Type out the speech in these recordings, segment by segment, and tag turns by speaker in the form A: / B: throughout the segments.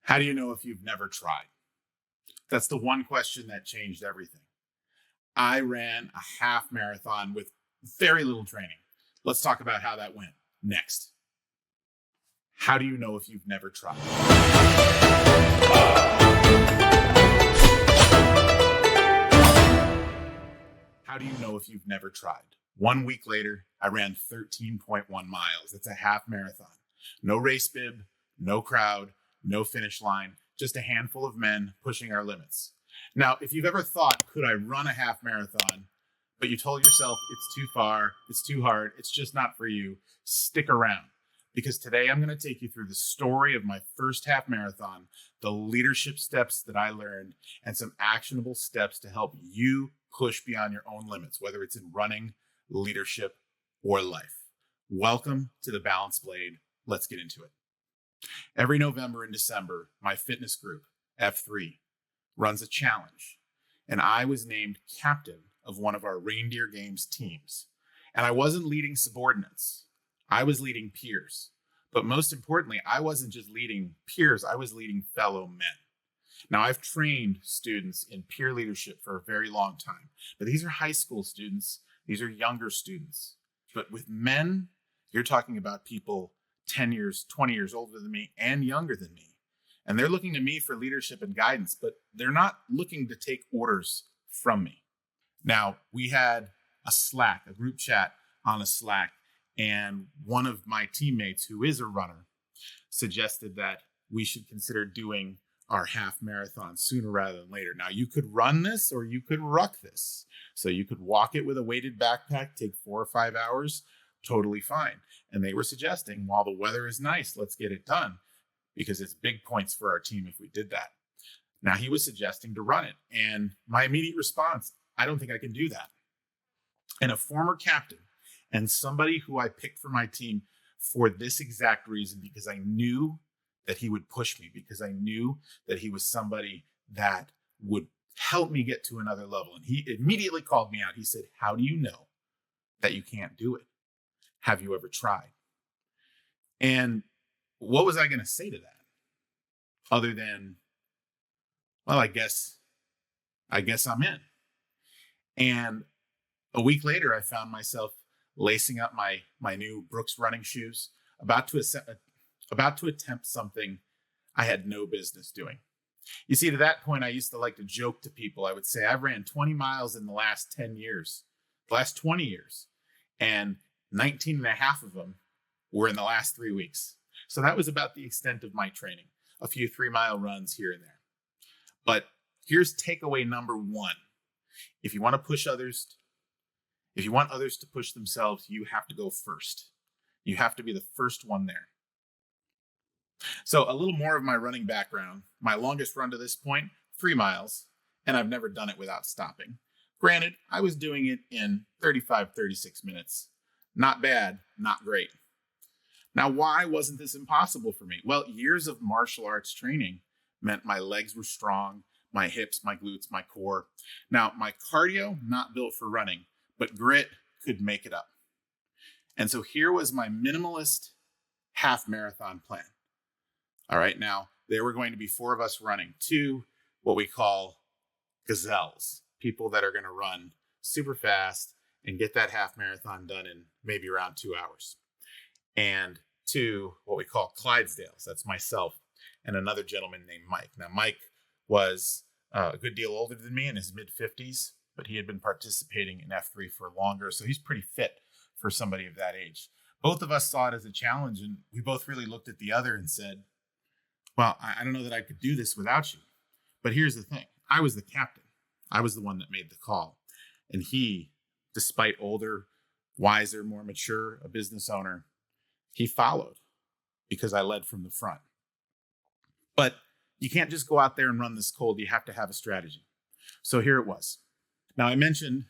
A: How do you know if you've never tried? That's the one question that changed everything. I ran a half marathon with very little training. Let's talk about how that went next. How do you know if you've never tried? How do you know if you've never tried? 1 week later, I ran 13.1 miles. That's a half marathon. No race bib, no crowd, no finish line, just a handful of men pushing our limits. Now, if you've ever thought, could I run a half marathon, but you told yourself it's too far, it's too hard, it's just not for you, stick around. Because today I'm going to take you through the story of my first half marathon, the leadership steps that I learned, and some actionable steps to help you push beyond your own limits, whether it's in running, leadership, or life. Welcome to the Balance Blade. Let's get into it. Every November and December, my fitness group, F3, runs a challenge, and I was named captain of one of our Reindeer Games teams. And I wasn't leading subordinates. I was leading peers. But most importantly, I wasn't just leading peers, I was leading fellow men. Now, I've trained students in peer leadership for a very long time, but these are high school students. These are younger students. But with men, you're talking about people 10 years, 20 years older than me and younger than me. And they're looking to me for leadership and guidance, but they're not looking to take orders from me. Now, we had a group chat on a Slack, and one of my teammates, who is a runner, suggested that we should consider doing our half marathon sooner rather than later. Now, you could run this or you could ruck this. So you could walk it with a weighted backpack, take 4 or 5 hours, totally fine. And they were suggesting, while the weather is nice, let's get it done, because it's big points for our team if we did that. Now, he was suggesting to run it. And my immediate response, I don't think I can do that. And a former captain and somebody who I picked for my team for this exact reason, because I knew that he would push me, because I knew that he was somebody that would help me get to another level. And he immediately called me out. He said, "How do you know that you can't do it? Have you ever tried?" And what was I going to say to that? Other than, well, I guess I'm in. And a week later, I found myself lacing up my new Brooks running shoes, about to attempt something I had no business doing. You see, to that point, I used to like to joke to people. I would say, I've ran 20 miles in the last 10 years, the last 20 years, and 19 and a half of them were in the last 3 weeks. So that was about the extent of my training, a few 3-mile runs here and there. But here's takeaway number 1. If you want others to push themselves, you have to go first. You have to be the first one there. So a little more of my running background. My longest run to this point, 3 miles, and I've never done it without stopping. Granted, I was doing it in 35, 36 minutes. Not bad, not great. Now, why wasn't this impossible for me? Well, years of martial arts training meant my legs were strong, my hips, my glutes, my core. Now, my cardio, not built for running, but grit could make it up. And so here was my minimalist half marathon plan. All right, now there were going to be 4 of us running, 2 what we call gazelles, people that are going to run super fast and get that half marathon done in maybe around 2 hours. And 2 what we call Clydesdales. That's myself and another gentleman named Mike. Now, Mike was a good deal older than me, in his mid-50s, but he had been participating in F3 for longer, so he's pretty fit for somebody of that age. Both of us saw it as a challenge, and we both really looked at the other and said, well, I don't know that I could do this without you. But here's the thing. I was the captain. I was the one that made the call. And he, despite older, wiser, more mature, a business owner, he followed because I led from the front. But you can't just go out there and run this cold. You have to have a strategy. So here it was. Now, I mentioned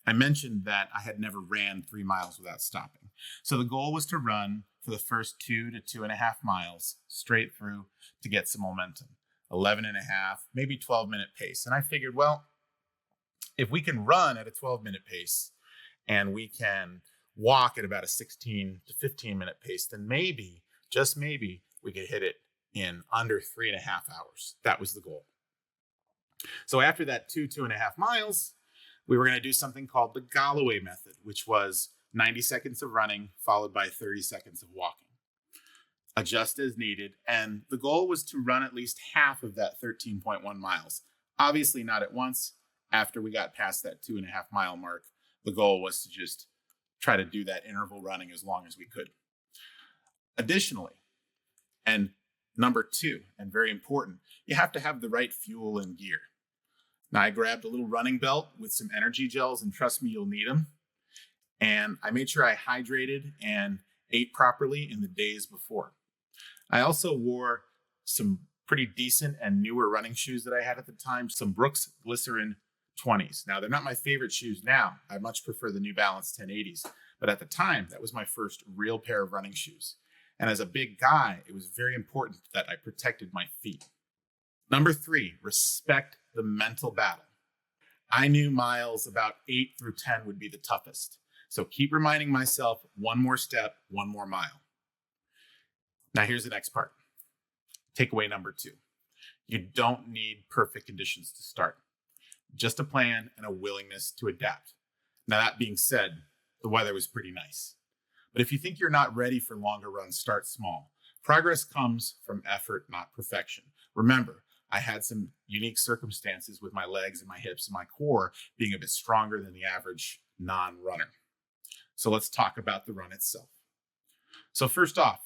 A: that I had never ran 3 miles without stopping. So the goal was to run for the first 2 to 2.5 miles straight through to get some momentum. 11 and a half, maybe 12-minute pace. And I figured, well, if we can run at a 12-minute pace and we can walk at about a 16 to 15-minute pace, then maybe, just maybe, we could hit it in under 3.5 hours. That was the goal. So after that 2.5 miles, we were going to do something called the Galloway method, which was 90 seconds of running followed by 30 seconds of walking. Adjust as needed. And the goal was to run at least half of that 13.1 miles. Obviously not at once. After we got past that 2.5 mile mark, the goal was to just try to do that interval running as long as we could. Additionally, and number 2, and very important, you have to have the right fuel and gear. Now, I grabbed a little running belt with some energy gels, and trust me, you'll need them. And I made sure I hydrated and ate properly in the days before. I also wore some pretty decent and newer running shoes that I had at the time, some Brooks Glycerin 20s. Now, they're not my favorite shoes now. I much prefer the New Balance 1080s. But at the time, that was my first real pair of running shoes. And as a big guy, it was very important that I protected my feet. Number 3, respect the mental battle. I knew miles about 8 through 10 would be the toughest. So keep reminding myself, one more step, one more mile. Now here's the next part. Takeaway number 2. You don't need perfect conditions to start. Just a plan and a willingness to adapt. Now that being said, the weather was pretty nice. But if you think you're not ready for longer runs, start small. Progress comes from effort, not perfection. Remember, I had some unique circumstances with my legs and my hips and my core being a bit stronger than the average non-runner. So let's talk about the run itself. So first off,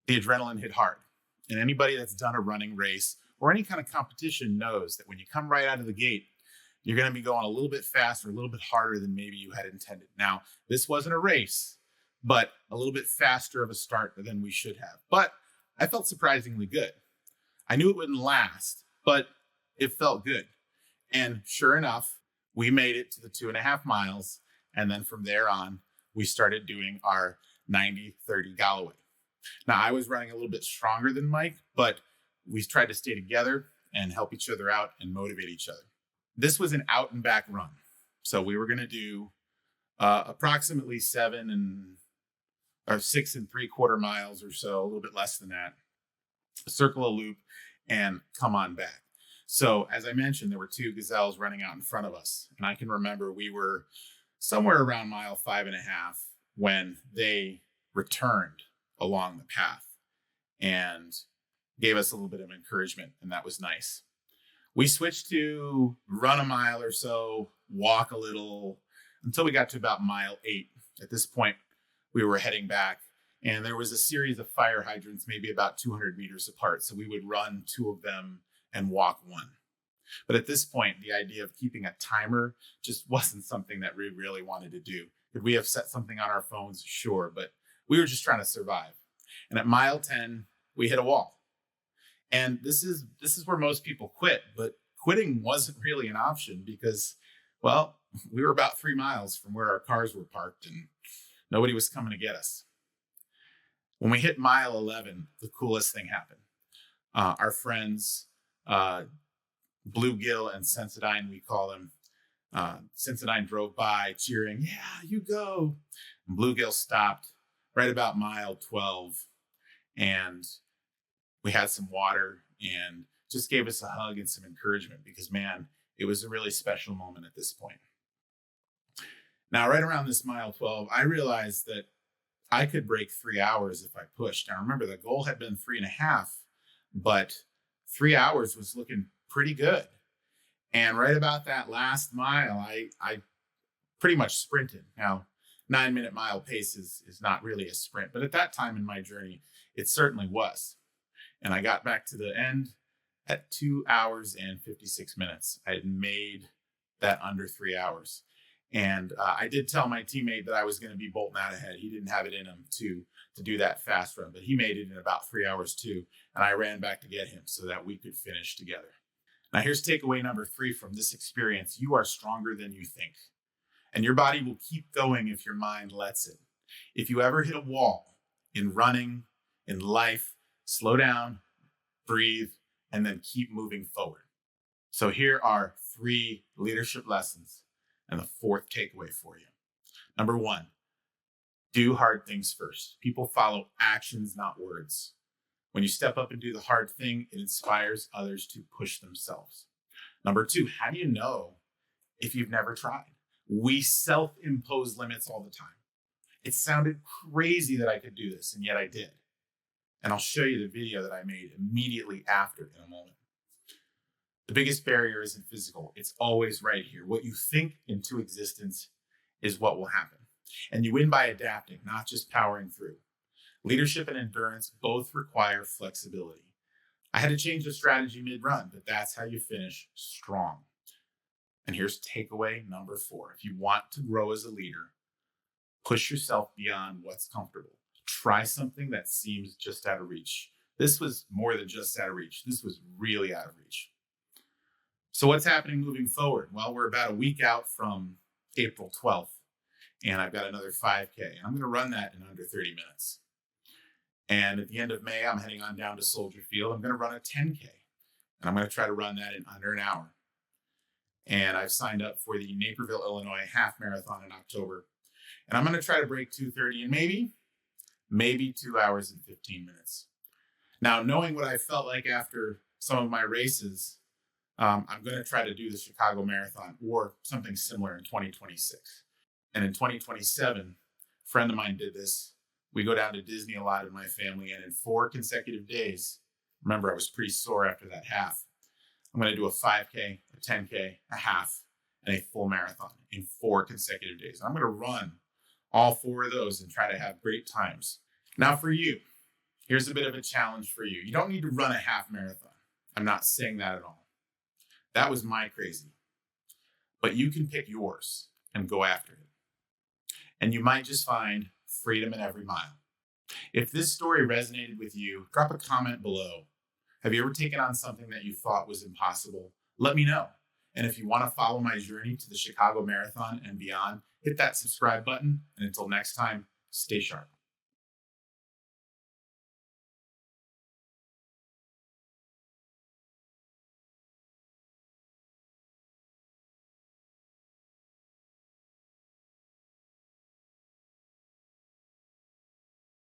A: the adrenaline hit hard. And anybody that's done a running race or any kind of competition knows that when you come right out of the gate, you're going to be going a little bit faster, a little bit harder than maybe you had intended. Now, this wasn't a race, but a little bit faster of a start than we should have. But I felt surprisingly good. I knew it wouldn't last, but it felt good. And sure enough, we made it to the 2.5 miles. And then from there on, we started doing our 90-30 Galloway. Now, I was running a little bit stronger than Mike, but we tried to stay together and help each other out and motivate each other. This was an out and back run. So we were going to do approximately 6 3/4 miles or so, a little bit less than that, circle a loop and come on back. So as I mentioned, there were 2 gazelles running out in front of us. And I can remember we were somewhere around mile 5.5 when they returned along the path and gave us a little bit of encouragement. And that was nice. We switched to run a mile or so, walk a little until we got to about mile 8. At this point, we were heading back and there was a series of fire hydrants, maybe about 200 meters apart. So we would run 2 of them and walk 1. But at this point, the idea of keeping a timer just wasn't something that we really wanted to do. Could we have set something on our phones? Sure, but we were just trying to survive. And at mile 10, we hit a wall. And this is where most people quit, but quitting wasn't really an option because, well, we were about 3 miles from where our cars were parked and nobody was coming to get us. When we hit mile 11, the coolest thing happened. Our friends, Bluegill and Sensodyne, we call them. Sensodyne drove by cheering, "Yeah, you go." And Bluegill stopped right about mile 12 and we had some water and just gave us a hug and some encouragement because, man, it was a really special moment at this point. Now, right around this mile 12, I realized that I could break 3 hours if I pushed. Now, remember, the goal had been 3.5, but 3 hours was looking pretty good. And right about that last mile, I pretty much sprinted. Now, 9-minute mile pace is not really a sprint, but at that time in my journey, it certainly was. And I got back to the end at 2 hours and 56 minutes. I had made that under 3 hours. And I did tell my teammate that I was going to be bolting out ahead. He didn't have it in him to do that fast run, but he made it in about 3 hours too. And I ran back to get him so that we could finish together. Now here's takeaway number 3 from this experience. You are stronger than you think. And your body will keep going if your mind lets it. If you ever hit a wall in running, in life, slow down, breathe, and then keep moving forward. So here are 3 leadership lessons and the 4th takeaway for you. Number 1, do hard things first. People follow actions, not words. When you step up and do the hard thing, it inspires others to push themselves. Number two, how do you know if you've never tried? We self-impose limits all the time. It sounded crazy that I could do this, and yet I did. And I'll show you the video that I made immediately after in a moment. The biggest barrier isn't physical. It's always right here. What you think into existence is what will happen. And you win by adapting, not just powering through. Leadership and endurance both require flexibility. I had to change the strategy mid-run, but that's how you finish strong. And here's takeaway number 4. If you want to grow as a leader, push yourself beyond what's comfortable. Try something that seems just out of reach. This was more than just out of reach. This was really out of reach. So what's happening moving forward? Well, we're about a week out from April 12th, and I've got another 5K, and I'm going to run that in under 30 minutes. And at the end of May, I'm heading on down to Soldier Field. I'm going to run a 10K, and I'm going to try to run that in under an hour. And I've signed up for the Naperville, Illinois half marathon in October. And I'm going to try to break 2:30 and maybe 2 hours and 15 minutes. Now, knowing what I felt like after some of my races, I'm going to try to do the Chicago Marathon or something similar in 2026. And in 2027, a friend of mine did this. We go down to Disney a lot in my family, and in 4 consecutive days, remember I was pretty sore after that half, I'm going to do a 5K, a 10K, a half, and a full marathon in 4 consecutive days. I'm going to run all 4 of those and try to have great times. Now for you, here's a bit of a challenge for you. You don't need to run a half marathon. I'm not saying that at all. That was my crazy. But you can pick yours and go after it. And you might just find freedom in every mile. If this story resonated with you, drop a comment below. Have you ever taken on something that you thought was impossible? Let me know. And if you want to follow my journey to the Chicago Marathon and beyond, hit that subscribe button. And until next time, stay sharp.